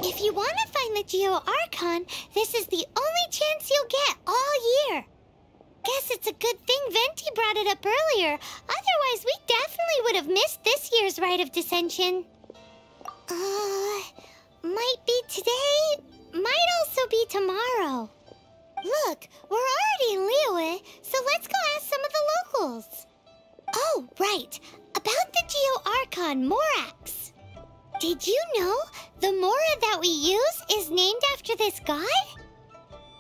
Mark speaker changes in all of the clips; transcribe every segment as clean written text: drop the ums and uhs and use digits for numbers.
Speaker 1: If you want to find the Geo-Archon, this is the only chance you'll get all year. Guess it's a good thing Venti brought it up earlier. Otherwise, we definitely would have missed this year's Rite of Descension. Might be today, might also be tomorrow. Look, we're already in Liyue, so let's go ask some of the locals. Oh, right. About the Geo-Archon Morax. Did you know the Mora that we use is named after this god?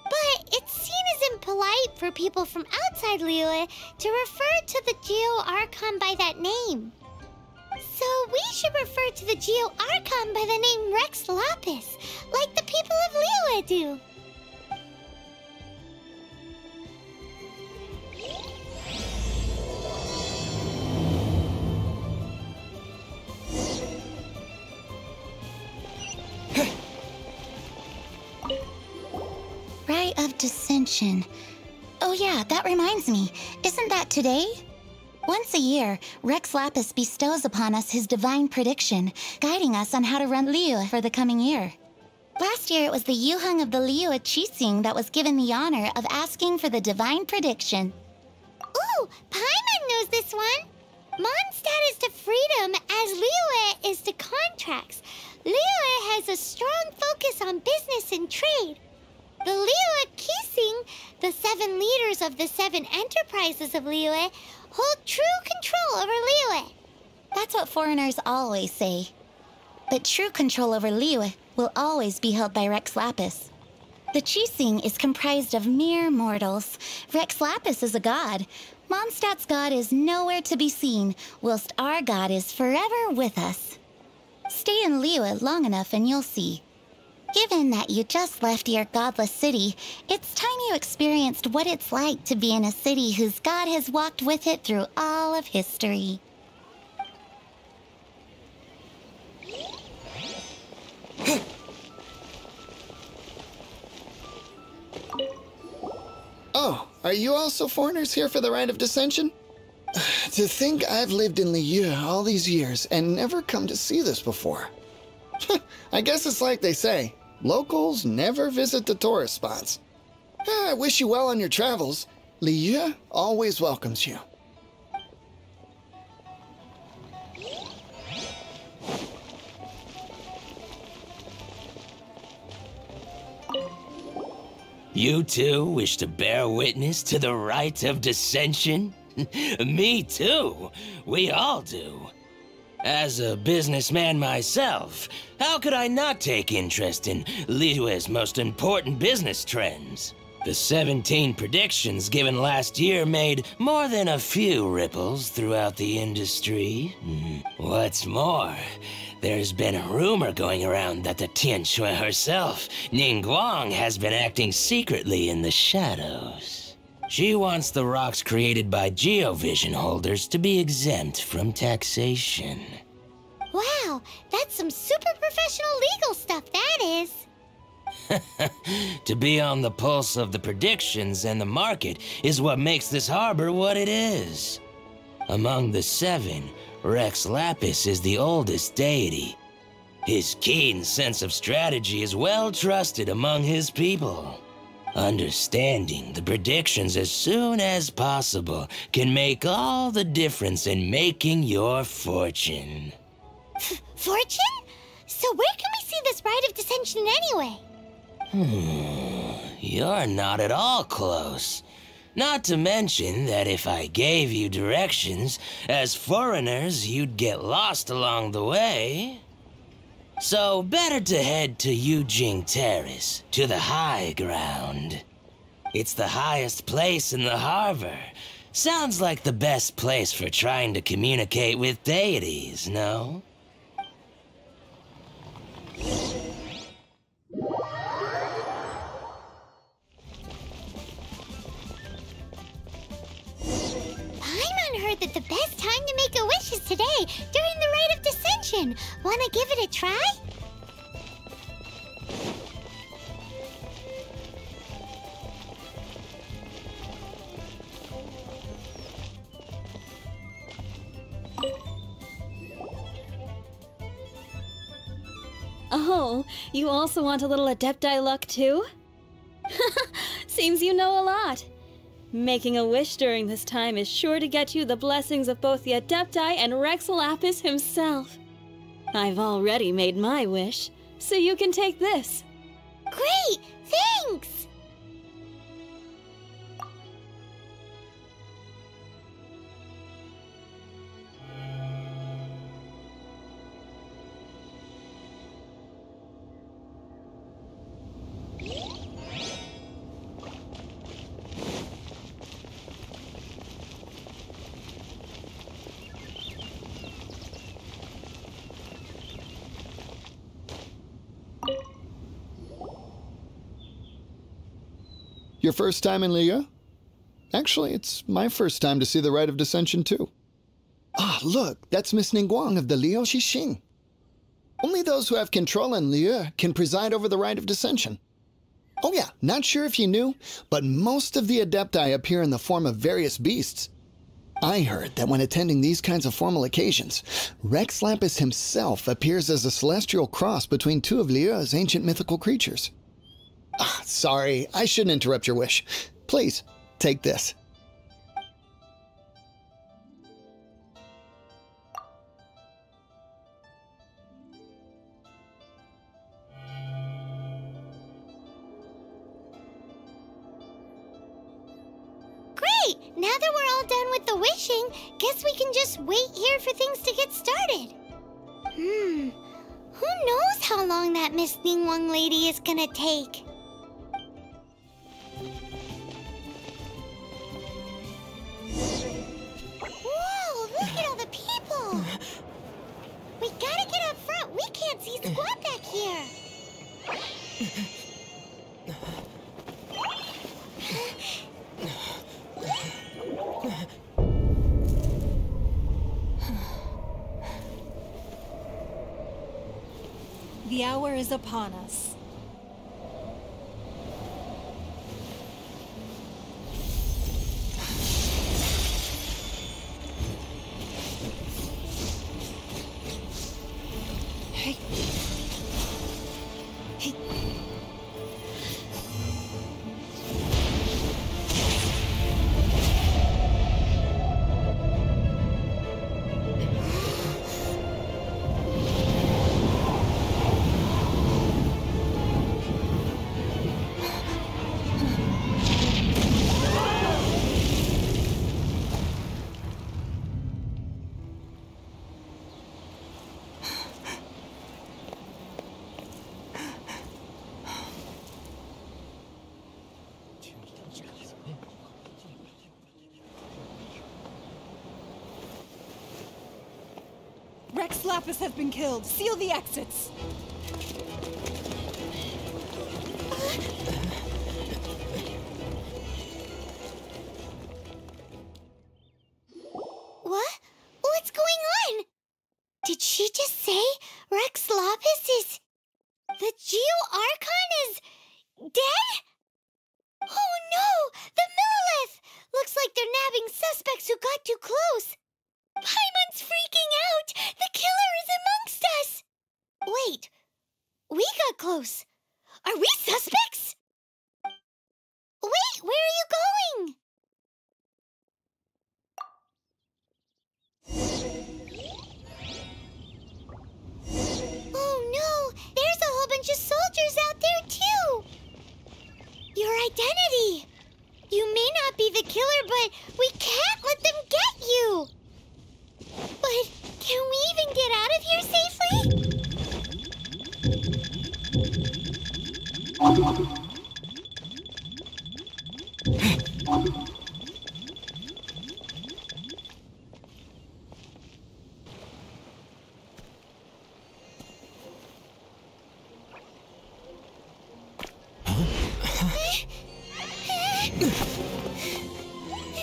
Speaker 1: But it's seen as impolite for people from outside Liyue to refer to the Geo-Archon by that name. So we should refer to the Geo-Archon by the name Rex Lapis, like the people of Liyue do.
Speaker 2: Rite of Descension. Oh yeah, that reminds me. Isn't that today? Once a year, Rex Lapis bestows upon us his divine prediction, guiding us on how to run Liyue for the coming year. Last year, it was the Yuheng of the Liyue Nyxienx that was given the honor of asking for the divine prediction.
Speaker 1: Ooh, Paimon knows this one. Mondstadt is to freedom as Liyue is to contracts. Liyue has a strong focus on business and trade. The Liyue Nyxienx, the 7 leaders of the 7 enterprises of Liyue, hold true control over Liyue.
Speaker 2: That's what foreigners always say. But true control over Liyue will always be held by Rex Lapis. The Nyxienx is comprised of mere mortals. Rex Lapis is a god. Mondstadt's god is nowhere to be seen, whilst our god is forever with us. Stay in Liyue long enough and you'll see. Given that you just left your godless city, it's time you experienced what it's like to be in a city whose god has walked with it through all of history.
Speaker 3: Oh, are you also foreigners here for the Rite of Descension? To think I've lived in Liyue all these years and never come to see this before. I guess it's like they say, locals never visit the tourist spots. I wish you well on your travels. Liyue always welcomes you.
Speaker 4: You too wish to bear witness to the Rite of Descension? Me too. We all do. As a businessman myself, how could I not take interest in Liyue's most important business trends? The 17 predictions given last year made more than a few ripples throughout the industry. What's more, there's been a rumor going around that the Tianshui herself, Ningguang, has been acting secretly in the shadows. She wants the rocks created by geovision holders to be exempt from taxation.
Speaker 1: Wow, that's some super professional legal stuff, that is.
Speaker 4: To be on the pulse of the predictions and the market is what makes this harbor what it is. Among the 7, Rex Lapis is the oldest deity. His keen sense of strategy is well trusted among his people. Understanding the predictions as soon as possible can make all the difference in making your fortune.
Speaker 1: Fortune? So where can we see this Rite of Descension anyway?
Speaker 4: You're not at all close. Not to mention that if I gave you directions, as foreigners, you'd get lost along the way. So better to head to Yujing Terrace, to the high ground. It's the highest place in the harbor. Sounds like the best place for trying to communicate with deities, no?
Speaker 1: Paimon heard that the best time to make a wish is today, during the Rite of Descension. Wanna give it a try?
Speaker 5: Oh, you also want a little Adepti luck too? Seems you know a lot. Making a wish during this time is sure to get you the blessings of both the Adepti and Rex Lapis himself. I've already made my wish, so you can take this.
Speaker 1: Great! Thanks!
Speaker 3: Your first time in Liyue? Actually, it's my first time to see the Rite of Descension, too. Ah, look, that's Miss Ningguang of the Liu Xixing. Only those who have control in Liyue can preside over the Rite of Descension. Oh yeah, not sure if you knew, but most of the Adepti appear in the form of various beasts. I heard that when attending these kinds of formal occasions, Rex Lapis himself appears as a celestial cross between two of Liyue's ancient mythical creatures. Ah, sorry, I shouldn't interrupt your wish. Please, take this.
Speaker 1: Great! Now that we're all done with the wishing, guess we can just wait here for things to get started. Who knows how long that Miss Ningguang lady is gonna take? Whoa, look at all the people! We gotta get up front. We can't see squat back here.
Speaker 6: The hour is upon us. Hey. Hey. Rex Lapis has been killed. Seal the exits.
Speaker 1: What? What's going on? Did she just say Rex Lapis is... the Geo-Archon is... dead? Oh no! The Monolith! Looks like they're nabbing suspects who got too close. Paimon's freaking out! The killer is amongst us! Wait, we got close. Are we suspects? Wait, where are you going? Oh no, there's a whole bunch of soldiers out there too! Your identity! You may not be the killer, but we can't let them get you! But can we even get out of here safely?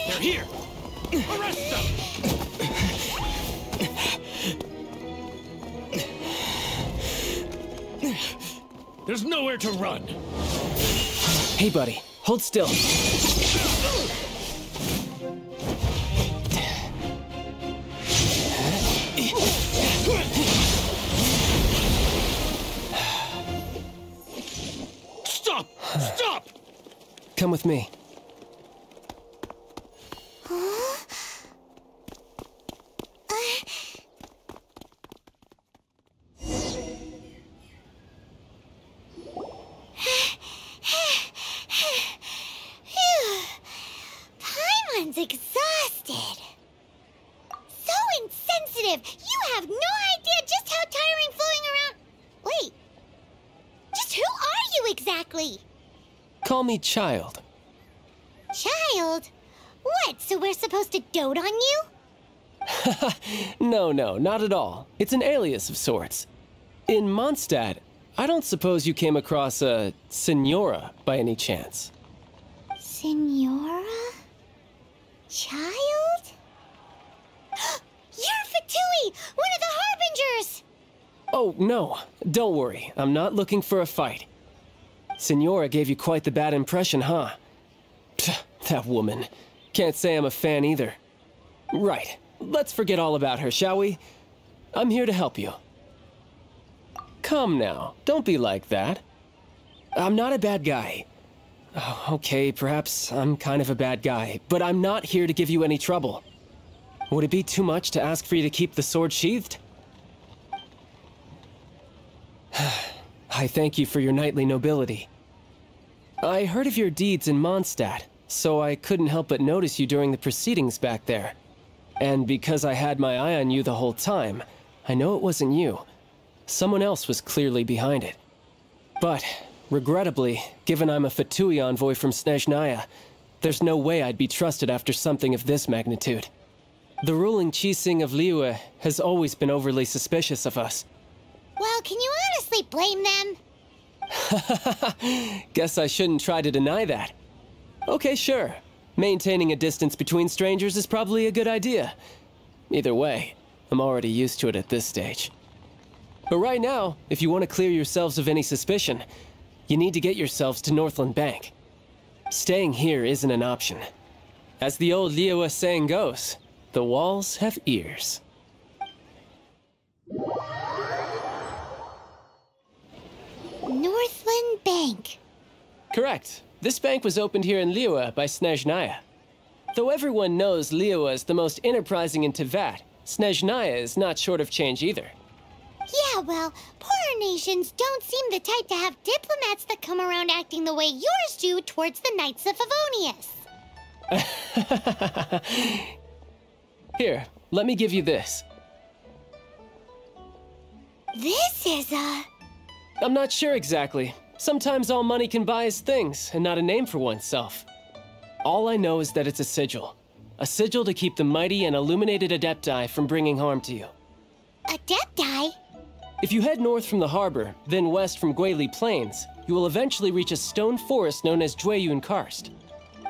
Speaker 4: They're here! Arrest them! There's nowhere to run.
Speaker 7: Hey, buddy. Hold still. come with me.
Speaker 1: Paimon's exhausted. So insensitive. You have no idea just how tiring floating around. Wait. Just who are you exactly?
Speaker 7: Call me Child.
Speaker 1: Child? What, so we're supposed to dote on you?
Speaker 7: No, not at all. It's an alias of sorts. In Mondstadt, I don't suppose you came across a Senora by any chance.
Speaker 1: Senora? Child? You're Fatui, one of the Harbingers!
Speaker 7: Oh, no. Don't worry. I'm not looking for a fight. Senora gave you quite the bad impression, huh? Pfft, that woman. Can't say I'm a fan either. Right. Let's forget all about her, shall we? I'm here to help you. Come now. Don't be like that. I'm not a bad guy. Oh, okay, perhaps I'm kind of a bad guy, but I'm not here to give you any trouble. Would it be too much to ask for you to keep the sword sheathed? I thank you for your knightly nobility. I heard of your deeds in Mondstadt, so I couldn't help but notice you during the proceedings back there. And because I had my eye on you the whole time, I know it wasn't you. Someone else was clearly behind it. But, regrettably, given I'm a Fatui envoy from Snezhnaya, there's no way I'd be trusted after something of this magnitude. The ruling Nyxienx of Liyue has always been overly suspicious of us.
Speaker 1: Well, can you honestly blame them?
Speaker 7: Guess I shouldn't try to deny that. Okay, sure. Maintaining a distance between strangers is probably a good idea. Either way, I'm already used to it at this stage. But right now, if you want to clear yourselves of any suspicion, you need to get yourselves to Northland Bank. Staying here isn't an option. As the old Liyue saying goes, the walls have ears.
Speaker 1: Northland Bank.
Speaker 7: Correct. This bank was opened here in Liyue by Snezhnaya. Though everyone knows Liyue is the most enterprising in Teyvat, Snezhnaya is not short of change either.
Speaker 1: Yeah, well, poorer nations don't seem the type to have diplomats that come around acting the way yours do towards the Knights of Favonius.
Speaker 7: Here, let me give you this.
Speaker 1: This is a...
Speaker 7: I'm not sure exactly. Sometimes all money can buy is things, and not a name for oneself. All I know is that it's a sigil. A sigil to keep the mighty and illuminated Adepti from bringing harm to you.
Speaker 1: Adepti?
Speaker 7: If you head north from the harbor, then west from Guili Plains, you will eventually reach a stone forest known as Jueyun Karst.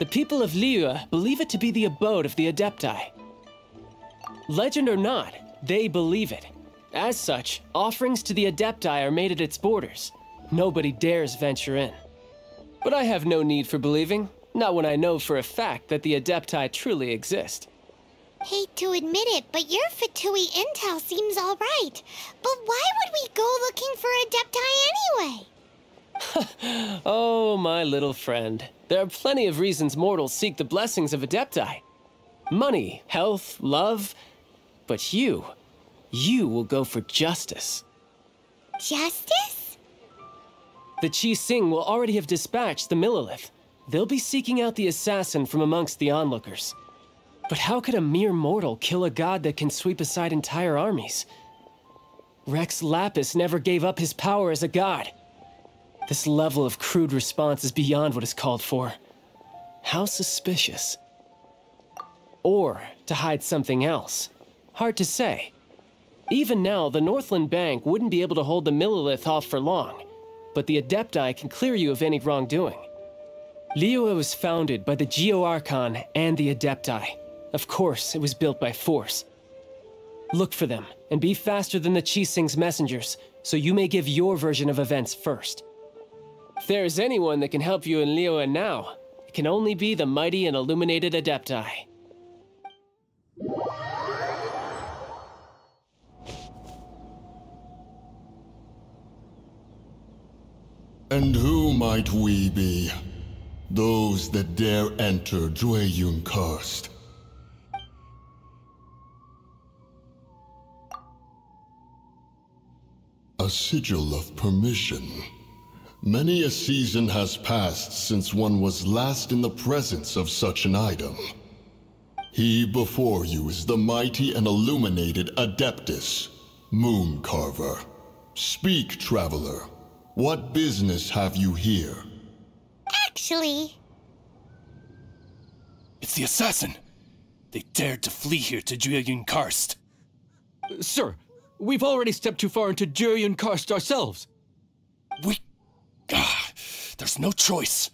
Speaker 7: The people of Liyue believe it to be the abode of the Adepti. Legend or not, they believe it. As such, offerings to the Adepti are made at its borders. Nobody dares venture in. But I have no need for believing, not when I know for a fact that the Adepti truly exist.
Speaker 1: Hate to admit it, but your Fatui intel seems all right. But why would we go looking for Adepti anyway?
Speaker 7: Oh, my little friend. There are plenty of reasons mortals seek the blessings of Adepti. Money, health, love. But you will go for justice.
Speaker 1: Justice?
Speaker 7: The Nyxienx will already have dispatched the Monolith. They'll be seeking out the assassin from amongst the onlookers. But how could a mere mortal kill a god that can sweep aside entire armies? Rex Lapis never gave up his power as a god. This level of crude response is beyond what is called for. How suspicious. Or to hide something else. Hard to say. Even now, the Northland Bank wouldn't be able to hold the Monolith off for long, but the Adepti can clear you of any wrongdoing. Liyue was founded by the Geo-Archon and the Adepti. Of course, it was built by force. Look for them, and be faster than the Nyxienx messengers, so you may give your version of events first. If there is anyone that can help you in Liyue now, it can only be the mighty and illuminated Adepti.
Speaker 8: And who might we be? Those that dare enter Jueyun Karst. A sigil of permission. Many a season has passed since one was last in the presence of such an item. He before you is the mighty and illuminated Adeptus, Mooncarver. Speak, traveler. What business have you here?
Speaker 1: Actually...
Speaker 9: It's the assassin! They dared to flee here to Jueyun Karst.
Speaker 10: Sir, we've already stepped too far into Jueyun Karst ourselves.
Speaker 9: There's no choice.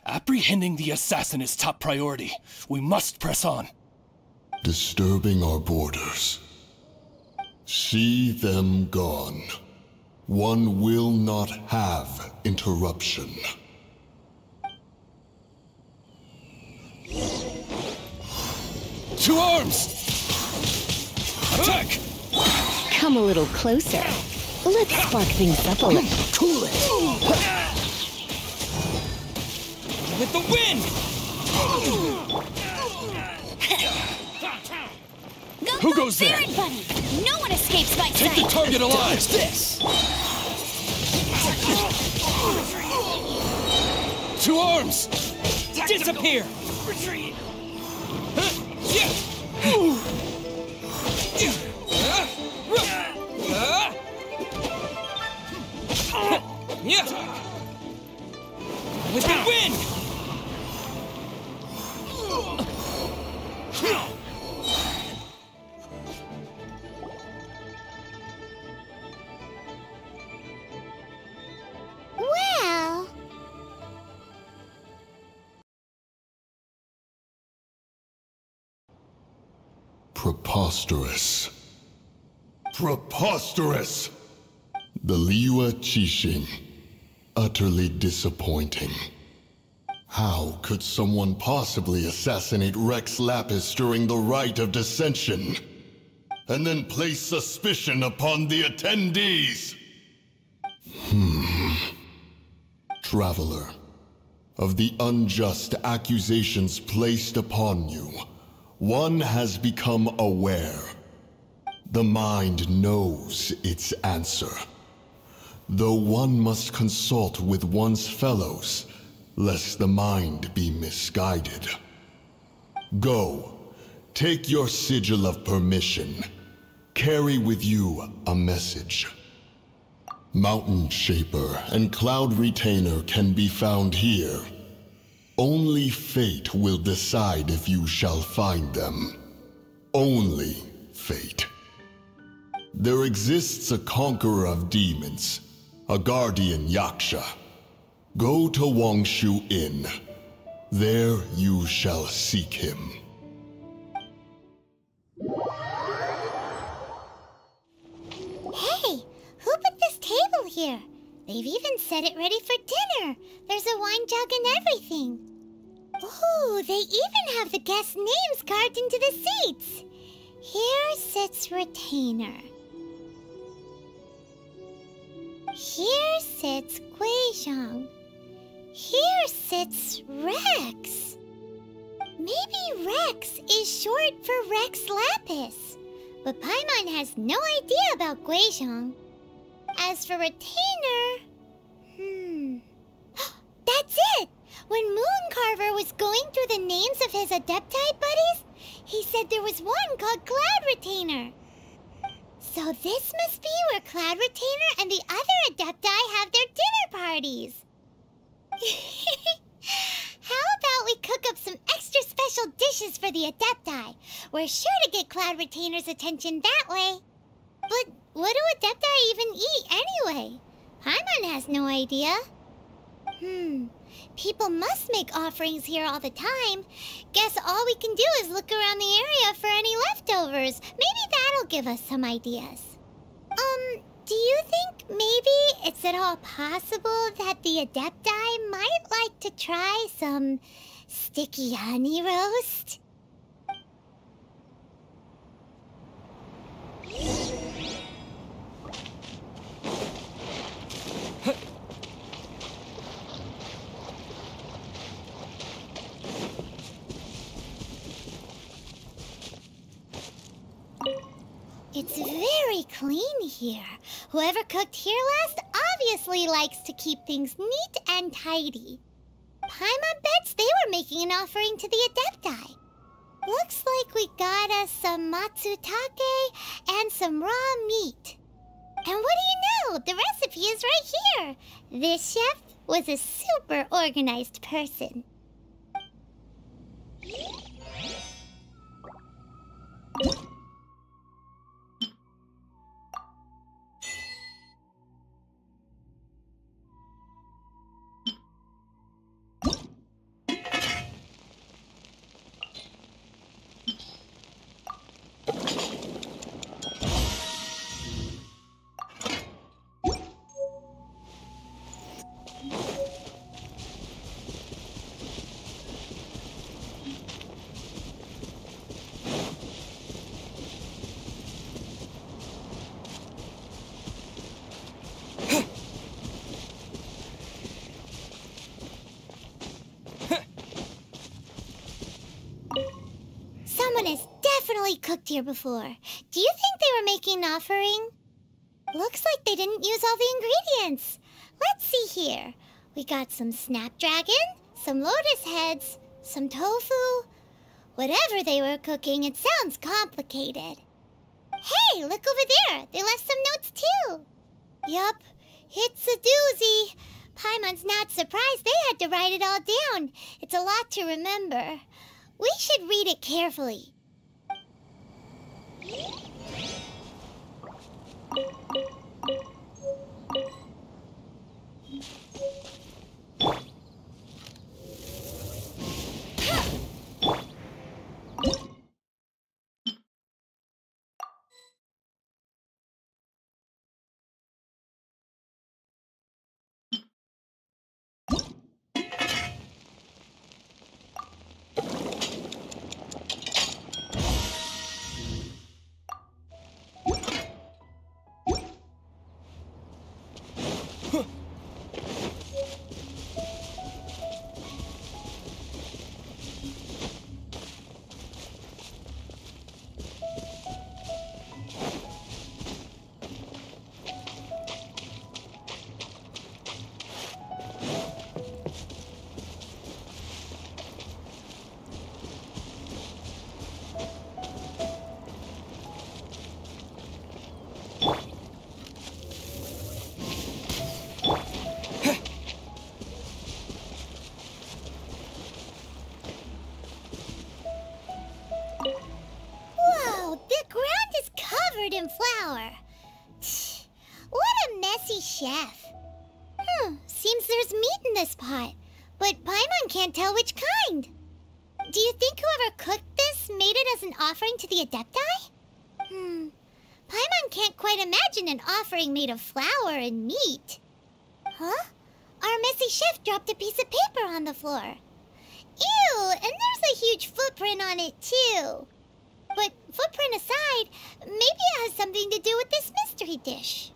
Speaker 9: Apprehending the assassin is top priority. We must press on.
Speaker 8: Disturbing our borders. See them gone. One will not have interruption.
Speaker 9: To arms! Attack!
Speaker 11: Come a little closer. Let's spark things up a little.
Speaker 9: Cool it! With the wind! Who goes there?
Speaker 11: Everybody! No one escapes my
Speaker 9: Take the
Speaker 11: sight!
Speaker 9: target alive! This! To arms! Disappear! Retreat! With the wind!
Speaker 1: Well...
Speaker 8: Preposterous. Preposterous! The Liyue Qixing. Utterly disappointing. How could someone possibly assassinate Rex Lapis during the Rite of Descension? And then place suspicion upon the attendees? Traveler, of the unjust accusations placed upon you, one has become aware. The mind knows its answer. Though one must consult with one's fellows, lest the mind be misguided. Go, take your sigil of permission. Carry with you a message. Mountain Shaper and Cloud Retainer can be found here. Only fate will decide if you shall find them. Only fate. There exists a conqueror of demons, a guardian Yaksha. Go to Wangshu Inn. There you shall seek him.
Speaker 1: Hey, who put this table here? They've even set it ready for dinner. There's a wine jug and everything. Ooh, they even have the guests' names carved into the seats. Here sits Retainer. Here sits Guizhong. Here sits Rex. Maybe Rex is short for Rex Lapis. But Paimon has no idea about Guizhong. As for Retainer... That's it! When Mooncarver was going through the names of his Adepti buddies, he said there was one called Cloud Retainer. So this must be where Cloud Retainer and the other Adepti have their dinner parties. How about we cook up some extra special dishes for the Adepti? We're sure to get Cloud Retainer's attention that way. But what do Adepti even eat anyway? Paimon has no idea. People must make offerings here all the time. Guess all we can do is look around the area for any leftovers. Maybe that'll give us some ideas. Do you think maybe it's at all possible that the Adepti might like to try some sticky honey roast? It's very clean here. Whoever cooked here last obviously likes to keep things neat and tidy. Paimon bets they were making an offering to the Adepti. Looks like we got us some matsutake and some raw meat. And what do you know? The recipe is right here. This chef was a super organized person. Someone has definitely cooked here before. Do you think they were making an offering? Looks like they didn't use all the ingredients. Let's see here. We got some snapdragon, some lotus heads, some tofu. Whatever they were cooking, it sounds complicated. Hey, look over there. They left some notes too. Yup, it's a doozy. Paimon's not surprised they had to write it all down. It's a lot to remember. We should read it carefully. In flour. What a messy chef. Seems there's meat in this pot, but Paimon can't tell which kind. Do you think whoever cooked this made it as an offering to the Adepti? Paimon can't quite imagine an offering made of flour and meat. Huh? Our messy chef dropped a piece of paper on the floor. Ew, and there's a huge footprint on it too. But footprint aside, maybe it has something to do with this mystery dish.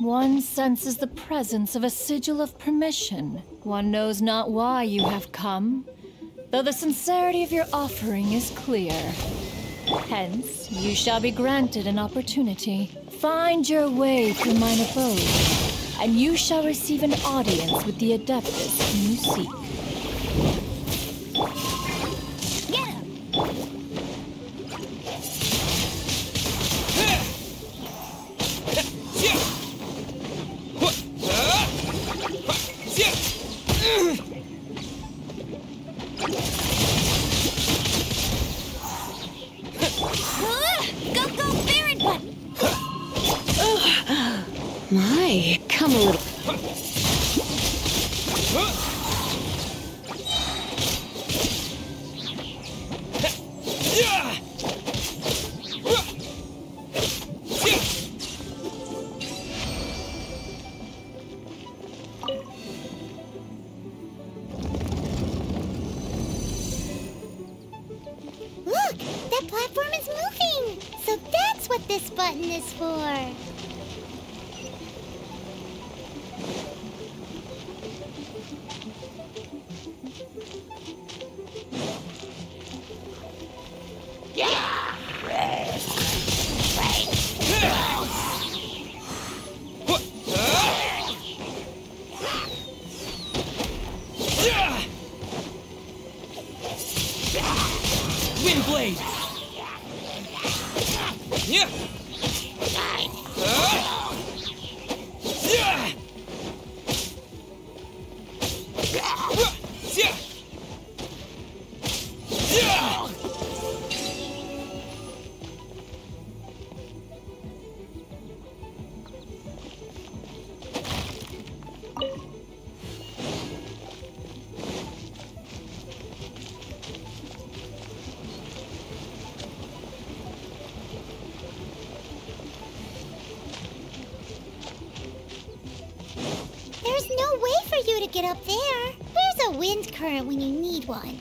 Speaker 12: One senses the presence of a sigil of permission. One knows not why you have come. though the sincerity of your offering is clear. Hence, you shall be granted an opportunity. Find your way through mine abode, and you shall receive an audience with the Adeptus whom you seek.
Speaker 2: Get him!
Speaker 11: My, come a little.
Speaker 1: Look, that platform is moving! So that's what this button is for!
Speaker 4: Windblade! Yeah!
Speaker 1: There's no way for you to get up there. There's a wind current when you need one.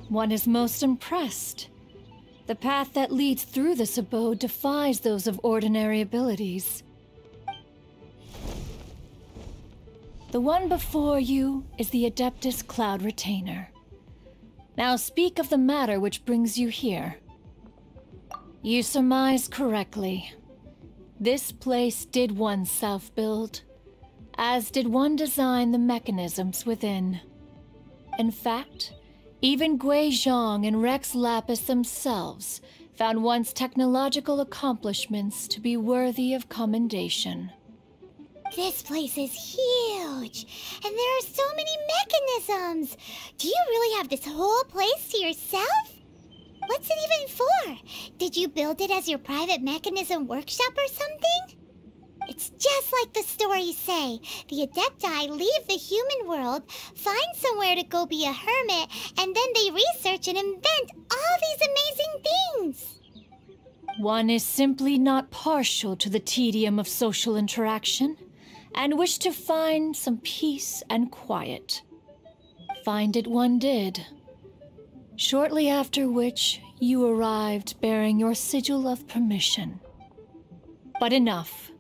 Speaker 12: One is most impressed. The path that leads through this abode defies those of ordinary abilities. The one before you is the Adeptus Cloud Retainer. Now speak of the matter which brings you here. You surmise correctly. This place did one self-build, as did one design the mechanisms within. In fact, even Gui Zhang and Rex Lapis themselves found one's technological accomplishments to be worthy of commendation.
Speaker 1: This place is huge, and there are so many mechanisms. Do you really have this whole place to yourself? What's it even for? Did you build it as your private mechanism workshop or something? It's just like the stories say. The Adepti leave the human world, find somewhere to go be a hermit, and then they research and invent all these amazing things.
Speaker 12: One is simply not partial to the tedium of social interaction, and wished to find some peace and quiet. Find it one did. Shortly after which, you arrived bearing your sigil of permission. But enough.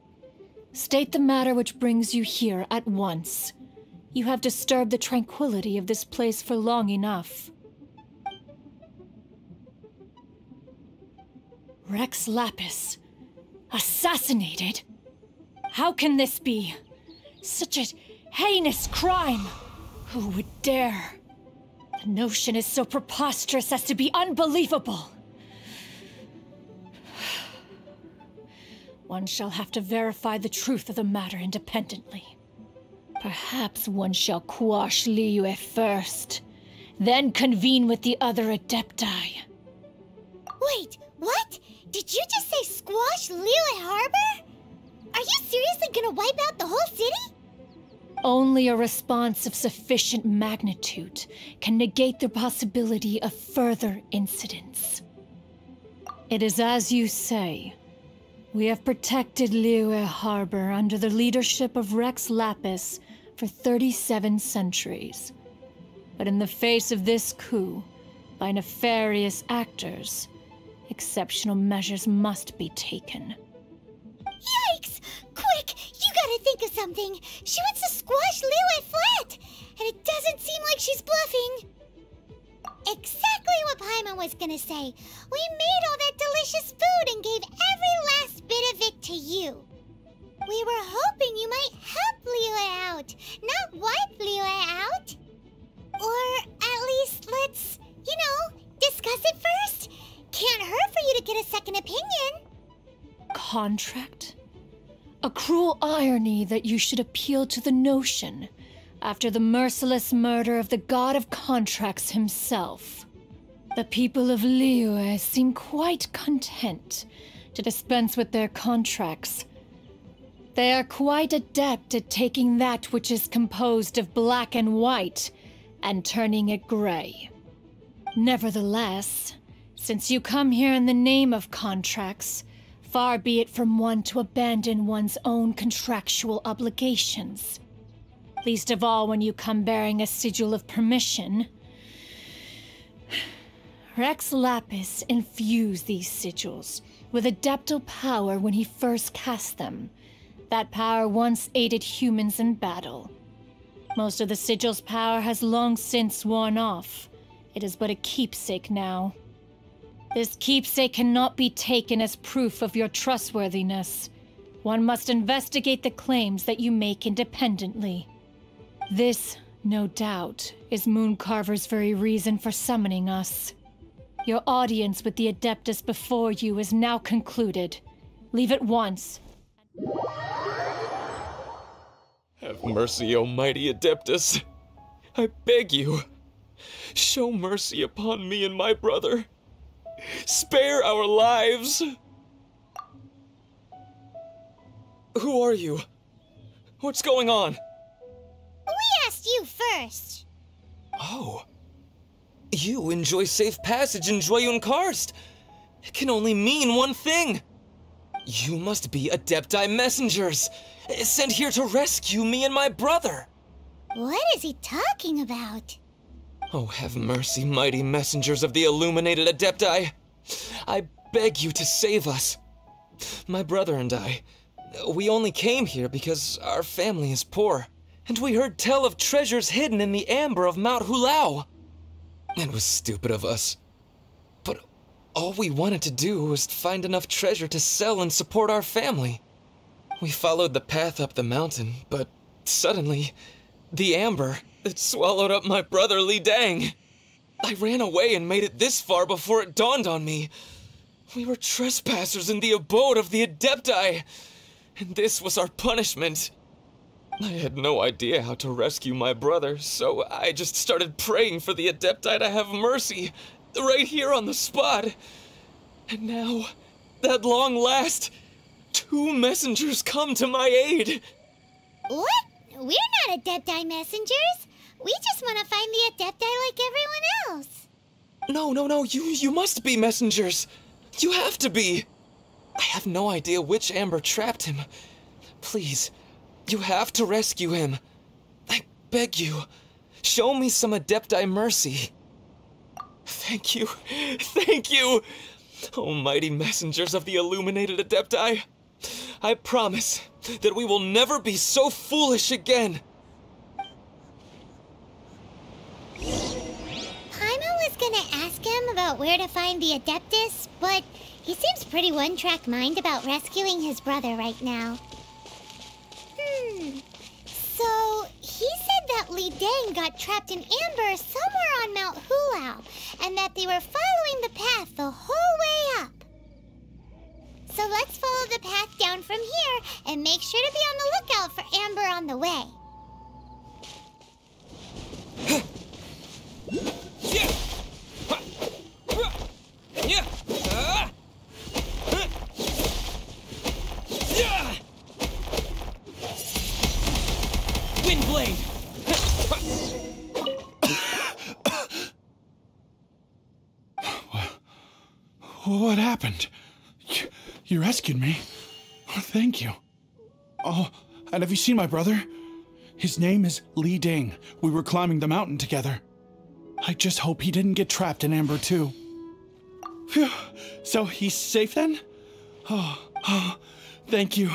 Speaker 12: State the matter which brings you here at once. You have disturbed the tranquility of this place for long enough. Rex Lapis, assassinated? How can this be? Such a heinous crime! Who would dare? The notion is so preposterous as to be unbelievable. One shall have to verify the truth of the matter independently. Perhaps one shall quash Liyue first, then convene with the other Adepti.
Speaker 1: Wait, what? Did you just say squash Liyue Harbor? Are you seriously gonna wipe out the whole city?
Speaker 12: Only a response of sufficient magnitude can negate the possibility of further incidents. It is as you say. We have protected Liyue Harbor under the leadership of Rex Lapis for 37 centuries. But in the face of this coup, by nefarious actors, exceptional measures must be taken.
Speaker 1: Yikes! Quick! You gotta think of something! She wants to squash Liyue flat! And it doesn't seem like she's bluffing! Exactly what Paimon was gonna say! We made all that delicious food and gave every last bit of it to you! We were hoping you might help Liyue out, not wipe Liyue out! Or at least let's, discuss it first! Can't hurt for you to get a second opinion!
Speaker 12: Contract? A cruel irony that you should appeal to the notion after the merciless murder of the god of contracts himself. The people of Liyue seem quite content to dispense with their contracts. They are quite adept at taking that which is composed of black and white and turning it gray. Nevertheless, since you come here in the name of contracts, far be it from one to abandon one's own contractual obligations. Least of all when you come bearing a sigil of permission. Rex Lapis infused these sigils with adeptal power when he first cast them. That power once aided humans in battle. Most of the sigil's power has long since worn off. It is but a keepsake now. This keepsake cannot be taken as proof of your trustworthiness. One must investigate the claims that you make independently. This, no doubt, is Mooncarver's very reason for summoning us. Your audience with the Adeptus before you is now concluded. Leave at once.
Speaker 13: Have mercy, O mighty Adeptus. I beg you. Show mercy upon me and my brother. Spare our lives! Who are you? What's going on?
Speaker 1: We asked you first.
Speaker 13: Oh. You enjoy safe passage in Joyun Karst. It can only mean one thing. You must be Adepti messengers, sent here to rescue me and my brother.
Speaker 1: What is he talking about?
Speaker 13: Oh, have mercy, mighty messengers of the illuminated Adepti. I beg you to save us. My brother and I, we only came here because our family is poor, and we heard tell of treasures hidden in the amber of Mount Hulao. It was stupid of us, but all we wanted to do was find enough treasure to sell and support our family. We followed the path up the mountain, but suddenly, the amber, it swallowed up my brother Li Dang. I ran away and made it this far before it dawned on me. We were trespassers in the abode of the Adepti, and this was our punishment. I had no idea how to rescue my brother, so I just started praying for the Adepti to have mercy, right here on the spot. And now, at long last, 2 messengers come to my aid.
Speaker 1: What? We're not Adepti messengers. We just want to find the Adepti like everyone else.
Speaker 13: No, you must be messengers. You have to be. I have no idea which amber trapped him. Please, you have to rescue him. I beg you, show me some Adepti mercy. Thank you, thank you. Oh, mighty messengers of the illuminated Adepti. I promise that we will never be so foolish again.
Speaker 1: Paimon was gonna ask him about where to find the Adeptus, but he seems pretty one-track mind about rescuing his brother right now. So, he said that Li Dang got trapped in amber somewhere on Mount Hulao, and that they were following the path the whole way up. So let's follow the path down from here, and make sure to be on the lookout for amber on the way.
Speaker 4: Windblade!
Speaker 14: What happened? You rescued me. Thank you. Oh, and have you seen my brother? His name is Li Ding. We were climbing the mountain together. I just hope he didn't get trapped in amber too. Phew. So he's safe then? Oh, thank you.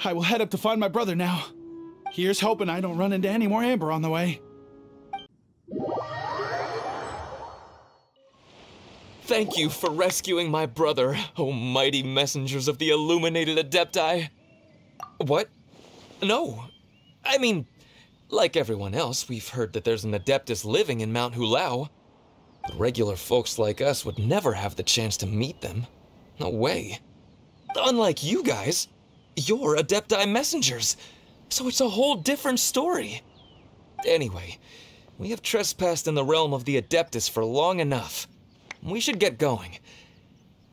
Speaker 14: I will head up to find my brother now. Here's hoping I don't run into any more amber on the way.
Speaker 13: Thank you for rescuing my brother, oh mighty messengers of the illuminated Adepti. What? No. I mean, like everyone else, we've heard that there's an Adeptus living in Mount Hulao. But regular folks like us would never have the chance to meet them. No way. Unlike you guys, you're Adepti messengers, so it's a whole different story. Anyway, we have trespassed in the realm of the Adeptus for long enough. We should get going.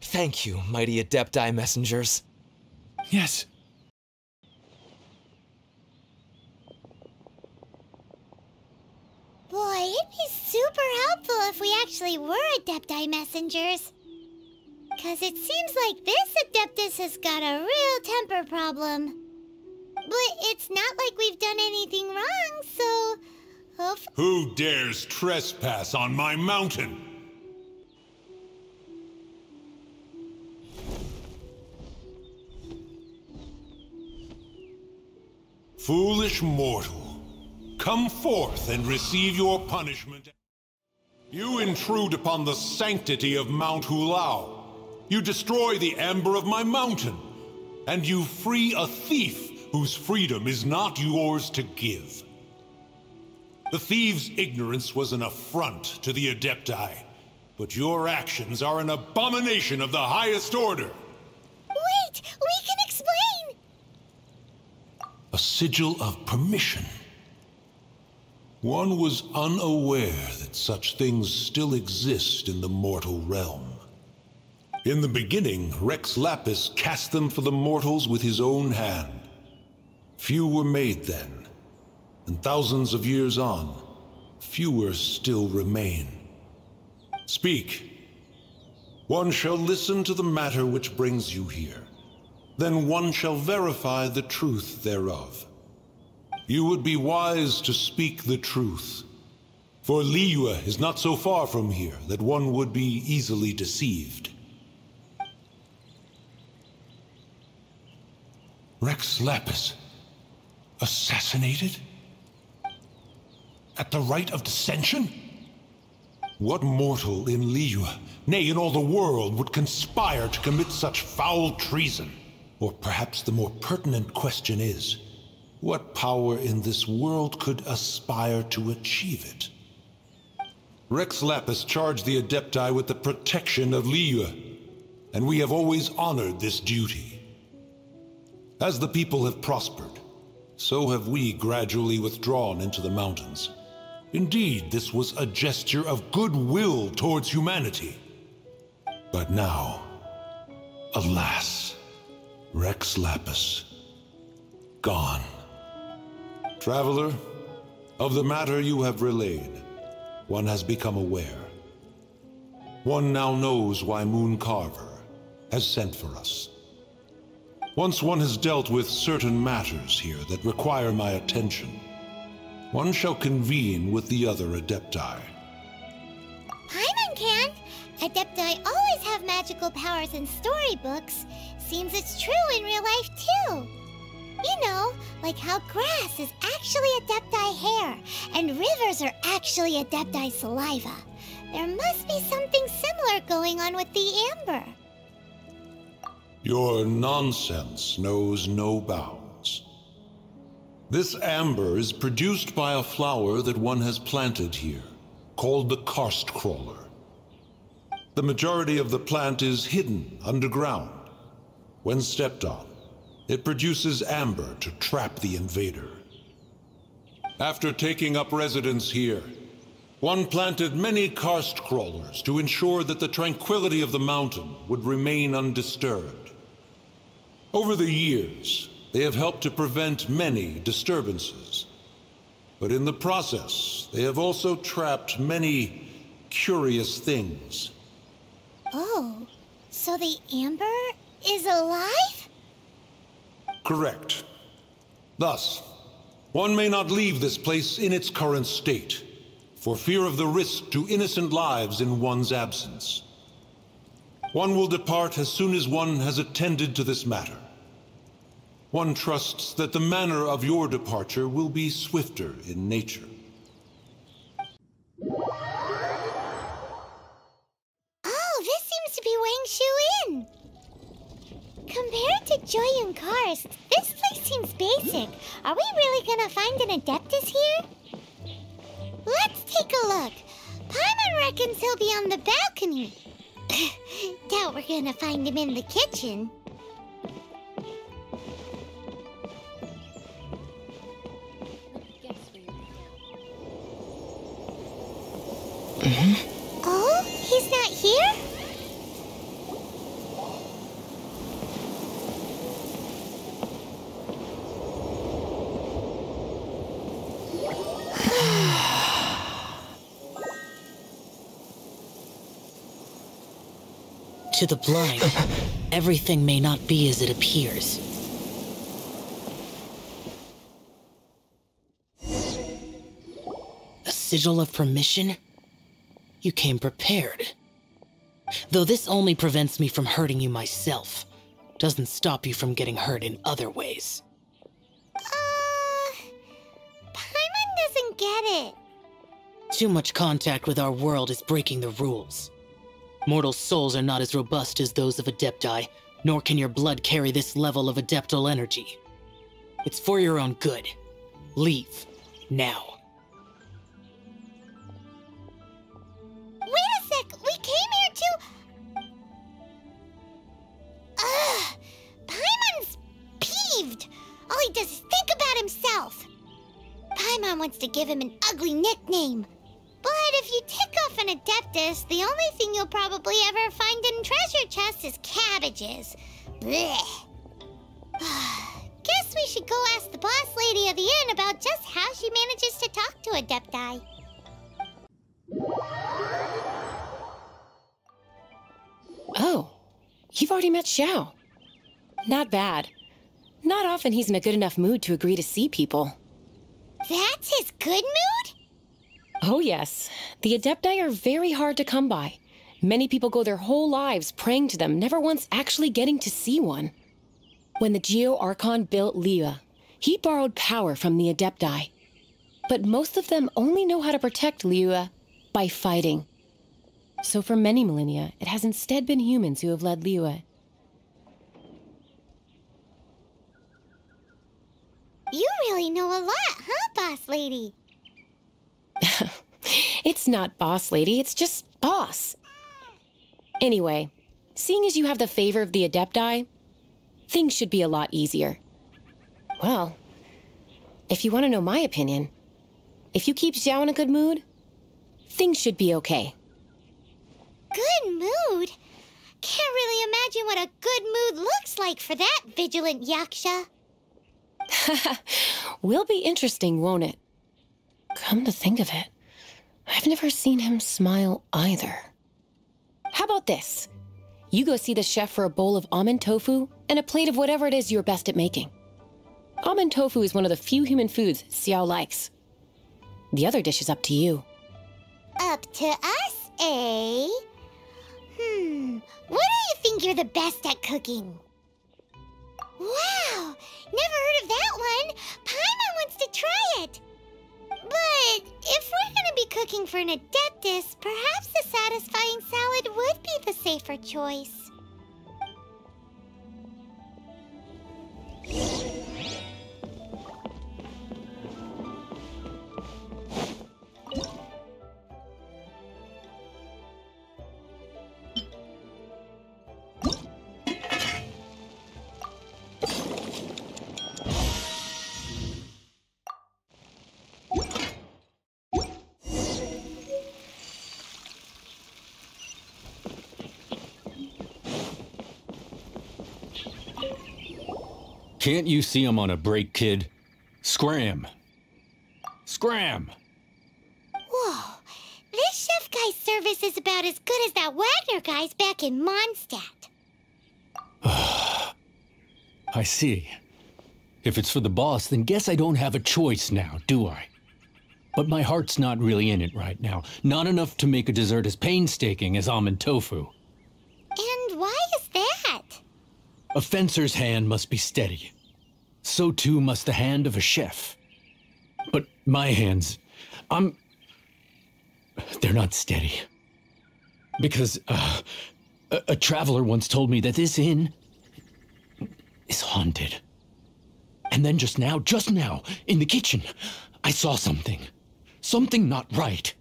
Speaker 13: Thank you, mighty Adepti messengers.
Speaker 14: Yes.
Speaker 1: Boy, it'd be super helpful if we actually were Adepti messengers. 'Cause it seems like this Adeptus has got a real temper problem. But it's not like we've done anything wrong, so...
Speaker 15: Who dares trespass on my mountain? Foolish mortal, come forth and receive your punishment. You intrude upon the sanctity of Mount Hulao. You destroy the amber of my mountain. And you free a thief whose freedom is not yours to give. The thief's ignorance was an affront to the Adepti, but your actions are an abomination of the highest order.
Speaker 1: Wait! We can explain!
Speaker 15: A sigil of permission. One was unaware that such things still exist in the mortal realm. In the beginning, Rex Lapis cast them for the mortals with his own hand. Few were made then, and thousands of years on, fewer still remain. Speak. One shall listen to the matter which brings you here. Then one shall verify the truth thereof. You would be wise to speak the truth. For Liyue is not so far from here that one would be easily deceived. Rex Lapis, assassinated? At the Rite of Descension? What mortal in Liyue, nay, in all the world, would conspire to commit such foul treason? Or perhaps the more pertinent question is, what power in this world could aspire to achieve it? Rex Lapis charged the Adepti with the protection of Liyue, and we have always honored this duty. As the people have prospered, so have we gradually withdrawn into the mountains. Indeed, this was a gesture of goodwill towards humanity. But now, alas, Rex Lapis, gone. Traveler, of the matter you have relayed, one has become aware. One now knows why Moon Carver has sent for us. Once one has dealt with certain matters here that require my attention, one shall convene with the other Adepti.
Speaker 1: Paimon can! Adepti always have magical powers in storybooks. Seems it's true in real life, too. You know, like how grass is actually Adepti hair, and rivers are actually Adepti saliva. There must be something similar going on with the amber.
Speaker 15: Your nonsense knows no bounds. This amber is produced by a flower that one has planted here, called the karst crawler. The majority of the plant is hidden underground. When stepped on, it produces amber to trap the invader. After taking up residence here, one planted many karst crawlers to ensure that the tranquility of the mountain would remain undisturbed. Over the years, they have helped to prevent many disturbances. But in the process, they have also trapped many curious things.
Speaker 1: Oh, so the amber is alive?
Speaker 15: Correct. Thus, one may not leave this place in its current state, for fear of the risk to innocent lives in one's absence. One will depart as soon as one has attended to this matter. One trusts that the manner of your departure will be swifter in nature.
Speaker 1: Oh, this seems to be Wangshu Inn. Compared to Joyun Karst, this place seems basic. Are we really gonna find an Adeptus here? Let's take a look. Paimon reckons he'll be on the balcony. Doubt we're gonna find him in the kitchen. Oh, he's not here?
Speaker 16: To the blind, everything may not be as it appears. A sigil of permission? You came prepared. Though this only prevents me from hurting you myself, doesn't stop you from getting hurt in other ways.
Speaker 1: Paimon doesn't get it.
Speaker 16: Too much contact with our world is breaking the rules. Mortal souls are not as robust as those of Adepti, nor can your blood carry this level of adeptal energy. It's for your own good. Leave. Now.
Speaker 1: Wait a sec! We came here to... Ugh! Paimon's peeved! All he does is think about himself! Paimon wants to give him an ugly nickname. But if you tick off an Adeptus, the only thing you'll probably ever find in treasure chests is cabbages. Blech. Guess we should go ask the boss lady of the inn about just how she manages to talk to Adepti.
Speaker 17: Oh, you've already met Xiao. Not bad. Not often he's in a good enough mood to agree to see people.
Speaker 1: That's his good mood?
Speaker 17: Oh yes, the Adepti are very hard to come by. Many people go their whole lives praying to them, never once actually getting to see one. When the Geo-Archon built Liyue, he borrowed power from the Adepti. But most of them only know how to protect Liyue by fighting. So for many millennia, it has instead been humans who have led Liyue.
Speaker 1: You really know a lot, huh, Boss Lady?
Speaker 17: It's not Boss Lady, it's just Boss. Anyway, seeing as you have the favor of the Adepti, things should be a lot easier. Well, if you want to know my opinion, if you keep Xiao in a good mood, things should be okay.
Speaker 1: Good mood? Can't really imagine what a good mood looks like for that vigilant Yaksha.
Speaker 17: Will be interesting, won't it? Come to think of it, I've never seen him smile either. How about this? You go see the chef for a bowl of almond tofu and a plate of whatever it is you're best at making. Almond tofu is one of the few human foods Xiao likes. The other dish is up to you.
Speaker 1: Up to us, eh? What do you think you're the best at cooking? Wow! Never heard of that one! Paimon wants to try it! But if we're gonna be cooking for an Adeptus, perhaps a satisfying salad would be the safer choice.
Speaker 10: Can't you see I'm on a break, kid? Scram! Scram!
Speaker 1: Whoa, this chef guy's service is about as good as that Wagner guy's back in Mondstadt.
Speaker 10: I see. If it's for the boss, then guess I don't have a choice now, do I? But my heart's not really in it right now. Not enough to make a dessert as painstaking as almond tofu.
Speaker 1: And why is that?
Speaker 10: A fencer's hand must be steady. So too must the hand of a chef. But my hands, they're not steady. Because a traveler once told me that this inn is haunted. And then just now, in the kitchen, I saw something. Something not right.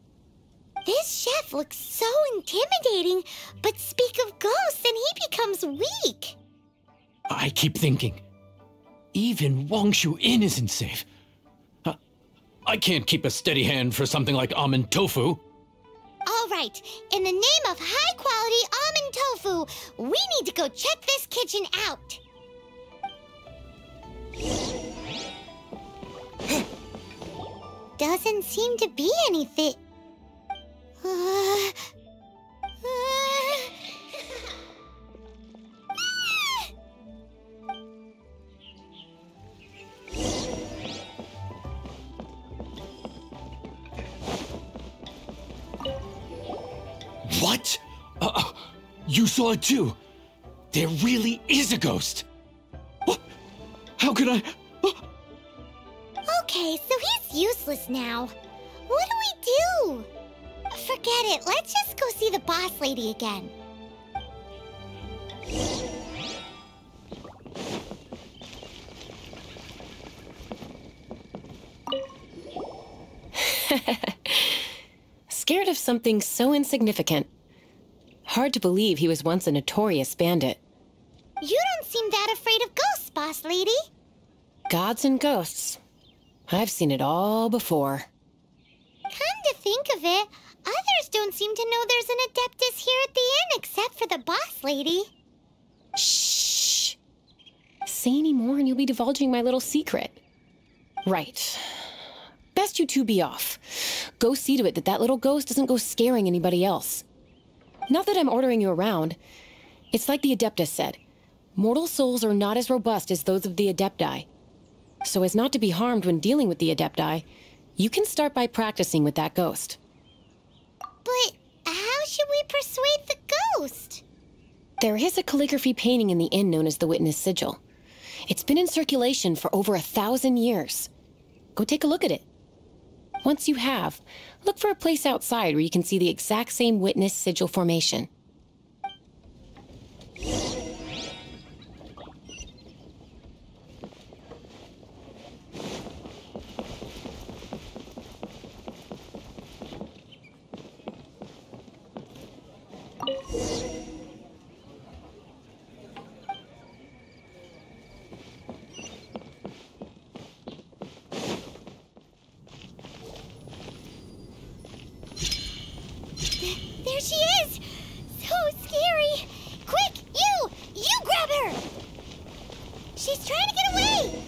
Speaker 1: This chef looks so intimidating, but speak of ghosts and he becomes weak.
Speaker 10: I keep thinking, even Wangshu Inn isn't safe. I can't keep a steady hand for something like almond tofu.
Speaker 1: All right, in the name of high-quality almond tofu, we need to go check this kitchen out. Doesn't seem to be anything.
Speaker 10: What? You saw it too? There really is a ghost. What? How could I?
Speaker 1: Okay, so he's useless now. What do we do? Forget it. Let's just go see the boss lady again.
Speaker 17: Scared of something so insignificant. Hard to believe he was once a notorious bandit.
Speaker 1: You don't seem that afraid of ghosts, boss lady.
Speaker 17: Gods and ghosts. I've seen it all before.
Speaker 1: Come to think of it, others don't seem to know there's an Adeptus here at the inn except for the boss lady.
Speaker 17: Shh. Say any more and you'll be divulging my little secret. Right. Best you two be off. Go see to it that little ghost doesn't go scaring anybody else. Not that I'm ordering you around. It's like the Adeptus said. Mortal souls are not as robust as those of the Adepti. So as not to be harmed when dealing with the Adepti, You can start by practicing with that ghost.
Speaker 1: But how should we persuade the ghost?
Speaker 17: There is a calligraphy painting in the inn known as the Witness Sigil. It's been in circulation for over 1,000 years. Go take a look at it. Once you have, look for a place outside where you can see the exact same Witness Sigil formation.
Speaker 1: There she is! So scary! Quick, you grab her! She's trying to get away!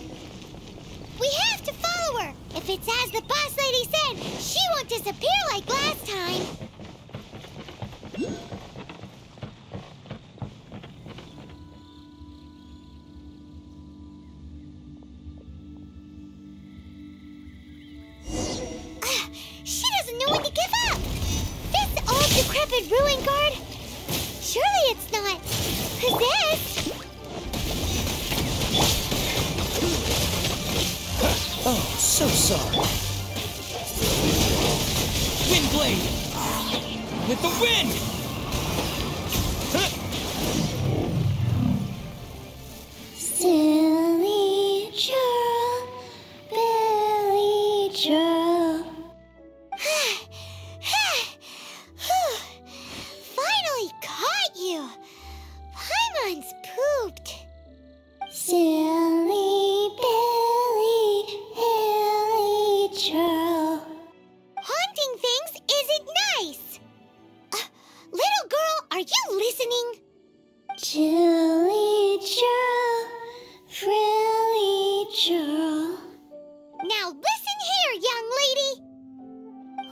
Speaker 1: We have to follow her! If it's as the boss lady said, she won't disappear like last time! She doesn't know when to give up! This old decrepit ruin guard? Surely it's not possessed?
Speaker 4: Oh, so sorry. Windblade! With the wind!
Speaker 1: Silly churl, Billy churl. Finally caught you! Paimon's pooped. Silly Billy, Hilly churl. Haunting things isn't nice. Little girl, are you listening? Chilly churl, frilly churl. Now listen here, young lady.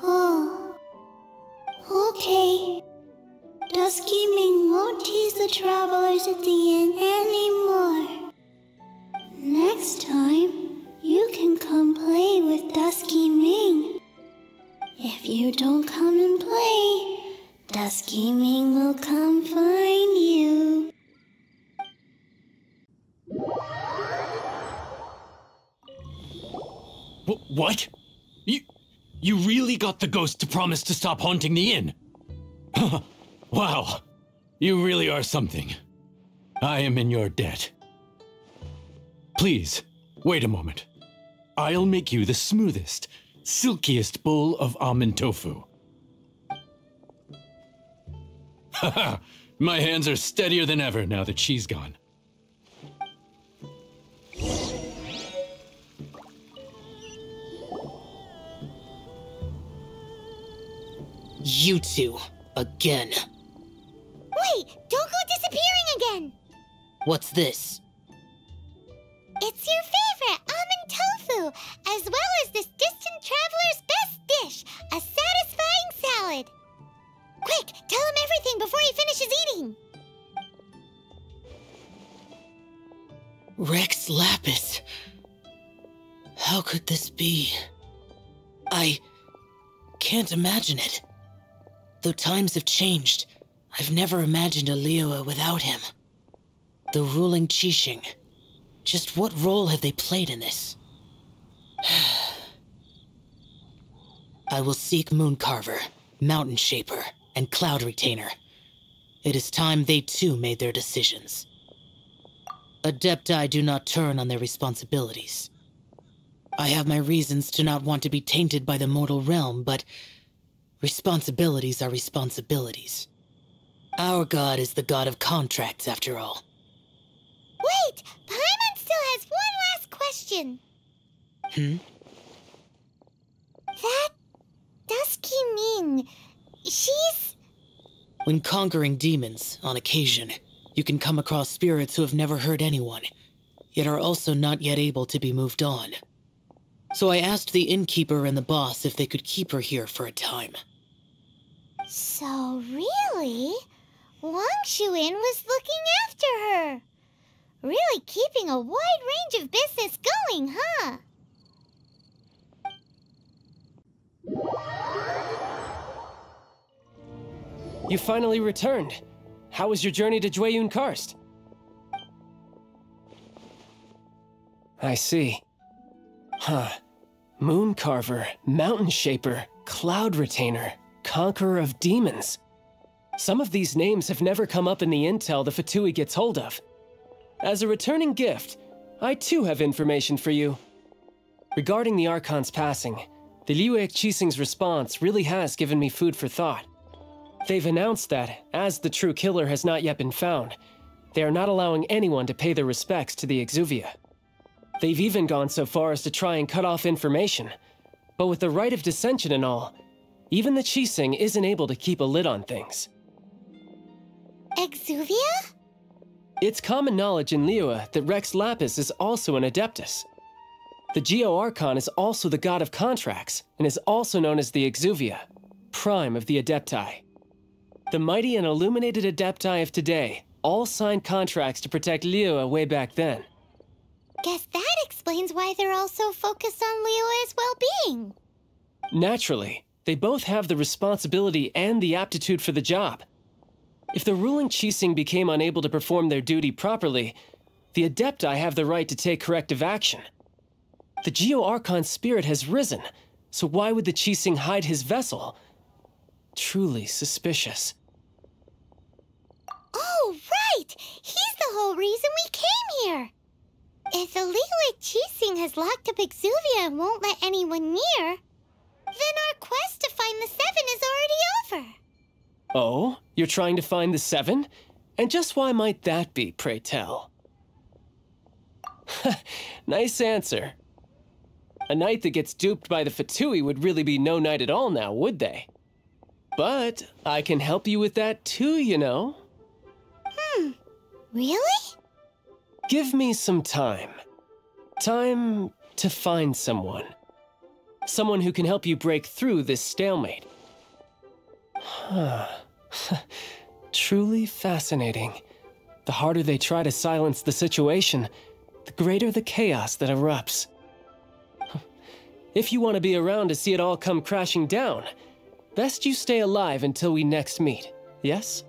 Speaker 1: Oh, okay. Dusky Ming won't tease the travelers at the inn anymore. Next time, you can come play with Dusky Ming. If you don't come and play, Dusky Ming will come find you.
Speaker 10: What? You really got the ghost to promise to stop haunting the inn? Wow, you really are something. I am in your debt. Please, wait a moment. I'll make you the smoothest, silkiest bowl of almond tofu. Haha, my hands are steadier than ever now that she's gone.
Speaker 16: You two, again.
Speaker 1: Wait, don't go disappearing again.
Speaker 16: What's this?
Speaker 1: It's your favorite almond tofu, as well as this distant traveler's best dish, a satisfying salad. Quick, tell him everything before he finishes eating.
Speaker 16: Rex Lapis. How could this be? I can't imagine it. Though times have changed, I've never imagined a Liyue without him. The ruling Qixing. Just what role have they played in this? I will seek Mooncarver, Mountain Shaper, and Cloud Retainer. It is time they too made their decisions. Adepti do not turn on their responsibilities. I have my reasons to not want to be tainted by the mortal realm, but responsibilities are responsibilities. Our god is the god of contracts, after all.
Speaker 1: Wait! Paimon still has one last question. That Dusky Ming, she's...
Speaker 16: When conquering demons, on occasion, you can come across spirits who have never hurt anyone, yet are also not yet able to be moved on. So I asked the innkeeper and the boss if they could keep her here for a time.
Speaker 1: So really, Wangshu Inn was looking after her. Really keeping a wide range of business going, huh?
Speaker 7: You finally returned. How was your journey to Jueyun Karst? I see. Huh. Moon Carver, Mountain Shaper, Cloud Retainer, Conqueror of Demons. Some of these names have never come up in the intel the Fatui gets hold of. As a returning gift, I too have information for you. Regarding the Archon's passing, the Liyue Qixing's response really has given me food for thought. They've announced that, as the true killer has not yet been found, they are not allowing anyone to pay their respects to the Exuvia. They've even gone so far as to try and cut off information. But with the Rite of Descension and all, even the Qixing isn't able to keep a lid on things.
Speaker 1: Exuvia?
Speaker 7: It's common knowledge in Liyue that Rex Lapis is also an Adeptus. The Geo Archon is also the god of contracts, and is also known as the Exuvia, prime of the Adepti. The mighty and illuminated Adepti of today all signed contracts to protect Liyue way back then.
Speaker 1: Guess that explains why they're all so focused on Liyue's well-being.
Speaker 7: Naturally, they both have the responsibility and the aptitude for the job. If the ruling Qixing became unable to perform their duty properly, the Adepti have the right to take corrective action. The Geo Archon's spirit has risen, so why would the Qixing hide his vessel? Truly suspicious.
Speaker 1: Oh, right! He's the whole reason we came here! If the Liyue Qixing has locked up Exuvia and won't let anyone near, then our quest to find the Seven is already over.
Speaker 7: Oh? You're trying to find the Seven? And just why might that be, pray tell? Nice answer. A knight that gets duped by the Fatui would really be no knight at all now, would they? But I can help you with that too, you know.
Speaker 1: Really?
Speaker 7: Give me some time. Time to find someone. Someone who can help you break through this stalemate. Truly fascinating. The harder they try to silence the situation, the greater the chaos that erupts. If you want to be around to see it all come crashing down, best you stay alive until we next meet, yes?